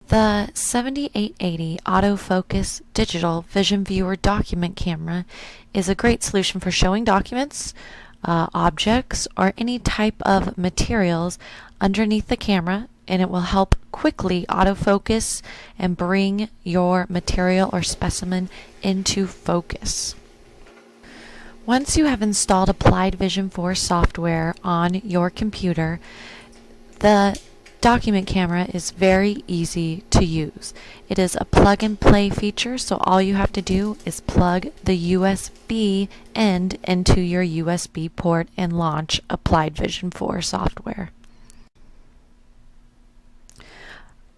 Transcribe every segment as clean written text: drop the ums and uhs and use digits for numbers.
The 7880 Autofocus Digital Vision Viewer Document Camera is a great solution for showing documents, objects, or any type of materials underneath the camera, and it will help quickly autofocus and bring your material or specimen into focus. Once you have installed Applied Vision 4 software on your computer, the document camera is very easy to use. It is a plug and play feature, so all you have to do is plug the USB end into your USB port and launch Applied Vision 4 software.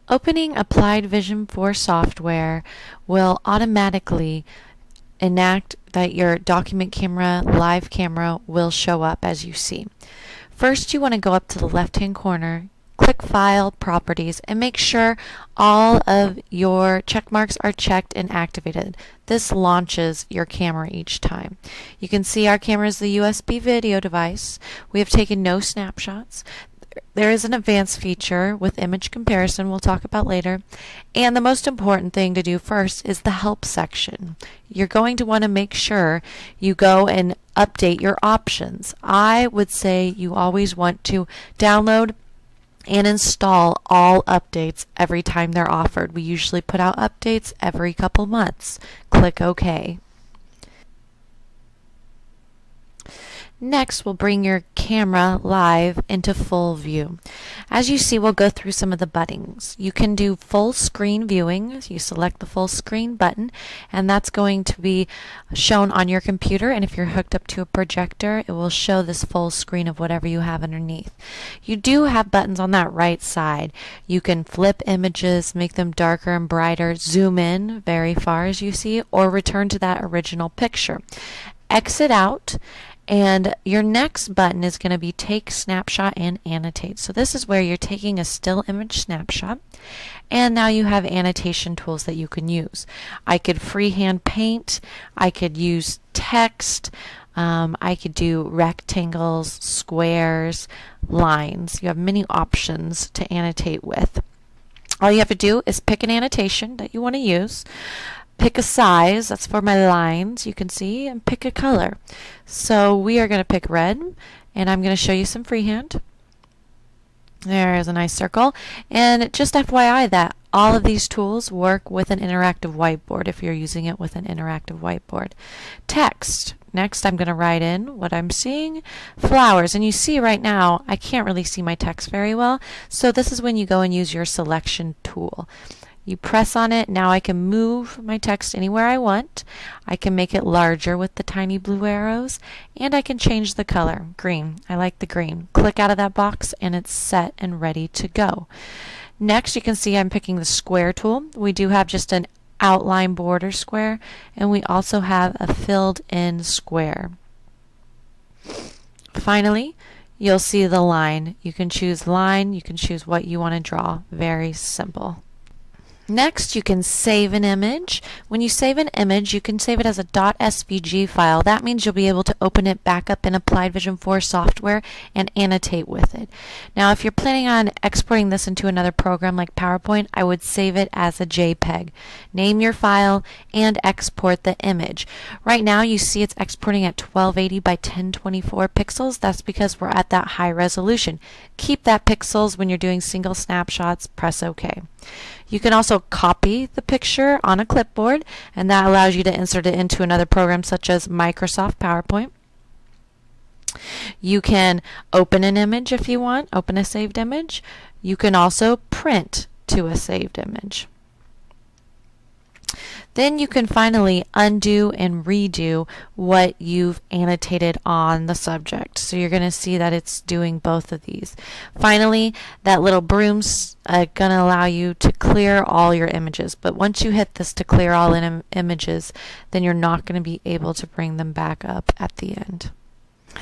Opening Applied Vision 4 software will automatically enact that your document camera, live camera, will show up as you see. First, you want to go up to the left-hand corner, click File, Properties, and make sure all of your check marks are checked and activated. This launches your camera each time. You can see our camera is the USB video device. We have taken no snapshots. There is an advanced feature with image comparison we'll talk about later. And the most important thing to do first is the help section. You're going to want to make sure you go and update your options. I would say you always want to download and install all updates every time they're offered. We usually put out updates every couple months. Click OK. Next, we'll bring your camera live into full view. As you see, we'll go through some of the buttons. You can do full screen viewing. You select the full screen button, and that's going to be shown on your computer, and if you're hooked up to a projector, it will show this full screen of whatever you have underneath. You do have buttons on that right side. You can flip images, make them darker and brighter, zoom in very far as you see, or return to that original picture. Exit out. And your next button is going to be Take Snapshot and Annotate. So this is where you're taking a still image snapshot, and now you have annotation tools that you can use. I could freehand paint, I could use text, I could do rectangles, squares, lines. You have many options to annotate with. All you have to do is pick an annotation that you want to use. Pick a size, that's for my lines, you can see, and pick a color. So we are going to pick red, and I'm going to show you some freehand. There is a nice circle. And just FYI that all of these tools work with an interactive whiteboard if you're using it with an interactive whiteboard. Text. Next, I'm going to write in what I'm seeing. Flowers. And you see right now, I can't really see my text very well. So this is when you go and use your selection tool. You press on it. Now I can move my text anywhere I want. I can make it larger with the tiny blue arrows, and I can change the color. Green. I like the green. Click out of that box and it's set and ready to go. Next, you can see I'm picking the square tool. We do have just an outline border square, and we also have a filled in square. Finally, you'll see the line. You can choose line, you can choose what you want to draw. Very simple. Next, you can save an image. When you save an image, you can save it as a .svg file. That means you'll be able to open it back up in Applied Vision 4 software and annotate with it. Now, if you're planning on exporting this into another program like PowerPoint, I would save it as a JPEG. Name your file and export the image. Right now, you see it's exporting at 1280 by 1024 pixels. That's because we're at that high resolution. Keep that pixels when you're doing single snapshots. Press OK. You can also copy the picture on a clipboard, and that allows you to insert it into another program such as Microsoft PowerPoint. You can open an image if you want, open a saved image. You can also print to a saved image. Then you can finally undo and redo what you've annotated on the subject. So you're going to see that it's doing both of these. Finally, that little broom's going to allow you to clear all your images. But once you hit this to clear all images, then you're not going to be able to bring them back up at the end.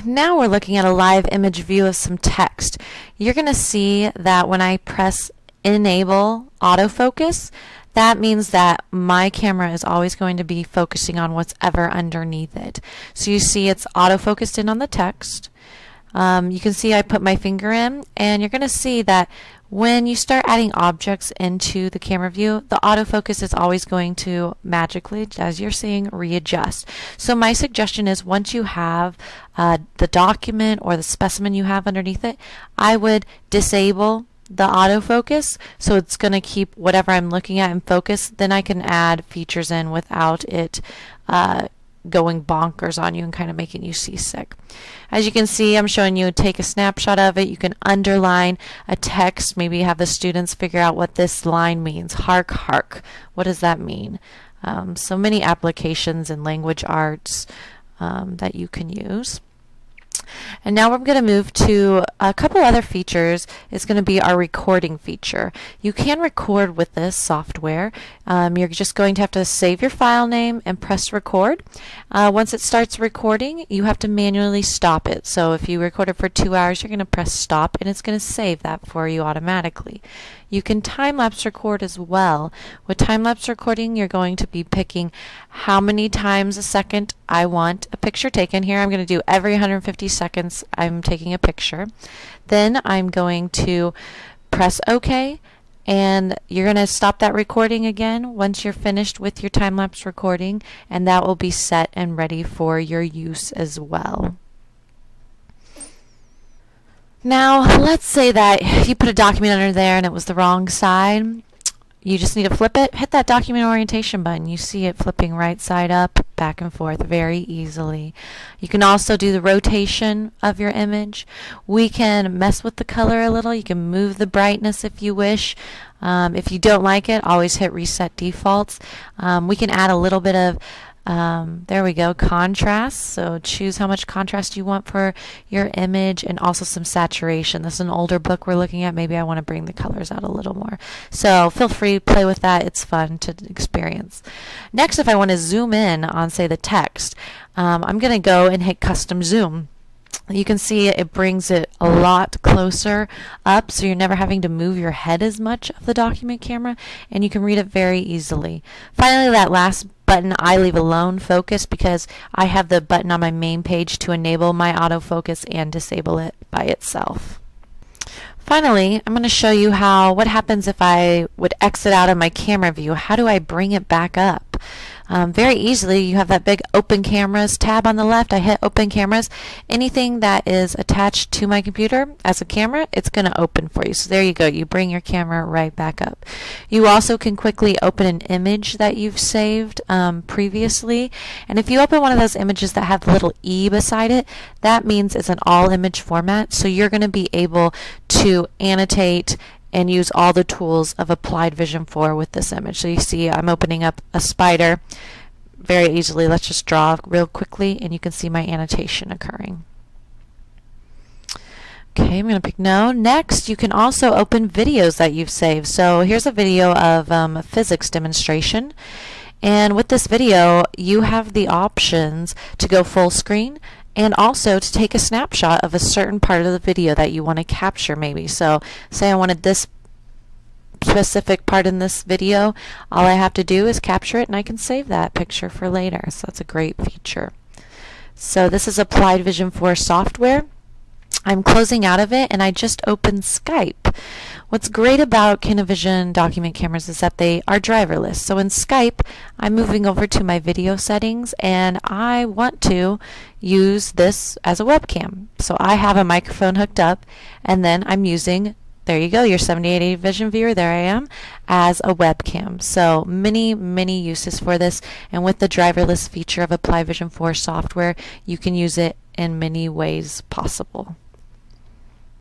Now we're looking at a live image view of some text. You're going to see that when I press Enable Autofocus, that means that my camera is always going to be focusing on what's ever underneath it. So you see it's auto-focused in on the text. You can see I put my finger in, and you're going to see that when you start adding objects into the camera view, the autofocus is always going to magically, as you're seeing, readjust. So my suggestion is once you have the document or the specimen you have underneath it, I would disable the autofocus so it's going to keep whatever I'm looking at in focus. Then I can add features in without it going bonkers on you and kind of making you seasick. As you can see, I'm showing you take a snapshot of it. You can underline a text, maybe have the students figure out what this line means. Hark, hark. What does that mean? So many applications in language arts that you can use. And now we're going to move to a couple other features. It's going to be our recording feature. You can record with this software. You're just going to have to save your file name and press record. Once it starts recording, you have to manually stop it. So if you record it for 2 hours, you're going to press stop and it's going to save that for you automatically. You can time-lapse record as well. With time-lapse recording, you're going to be picking how many times a second I want a picture taken. Here I'm going to do every 150 seconds I'm taking a picture. Then I'm going to press OK, and you're going to stop that recording again once you're finished with your time-lapse recording, and that will be set and ready for your use as well. Now, let's say that you put a document under there and it was the wrong side. You just need to flip it, hit that document orientation button. You see it flipping right side up, back and forth very easily. You can also do the rotation of your image. We can mess with the color a little. You can move the brightness if you wish. If you don't like it, always hit reset defaults. We can add a little bit of there we go, contrast. So choose how much contrast you want for your image, and also some saturation. This is an older book we're looking at. Maybe I want to bring the colors out a little more. So feel free to play with that. It's fun to experience. Next, if I want to zoom in on, say, the text, I'm going to go and hit custom zoom. You can see it brings it a lot closer up, so you're never having to move your head as much of the document camera, and you can read it very easily. Finally, that last button I leave alone, focus, because I have the button on my main page to enable my autofocus and disable it by itself. Finally, I'm going to show you what happens if I would exit out of my camera view. How do I bring it back up? Very easily, you have that big Open Cameras tab on the left. I hit Open Cameras. Anything that is attached to my computer as a camera, it's going to open for you. So there you go. You bring your camera right back up. You also can quickly open an image that you've saved previously. And if you open one of those images that have the little E beside it, that means it's an all image format. So you're going to be able to annotate and use all the tools of Applied Vision 4 with this image. So you see I'm opening up a spider very easily. Let's just draw real quickly and you can see my annotation occurring. Okay, I'm going to pick no. Next, you can also open videos that you've saved. So here's a video of a physics demonstration. And with this video, you have the options to go full screen and also to take a snapshot of a certain part of the video that you want to capture maybe. So say I wanted this specific part in this video, all I have to do is capture it and I can save that picture for later. So that's a great feature. So this is Applied Vision 4 software. I'm closing out of it and I just opened Skype. What's great about Kinovision document cameras is that they are driverless. So in Skype, I'm moving over to my video settings and I want to use this as a webcam. So I have a microphone hooked up and then I'm using, there you go, your 7880 Vision Viewer, there I am, as a webcam. So many, many uses for this, and with the driverless feature of Applied Vision 4 software, you can use it in many ways possible.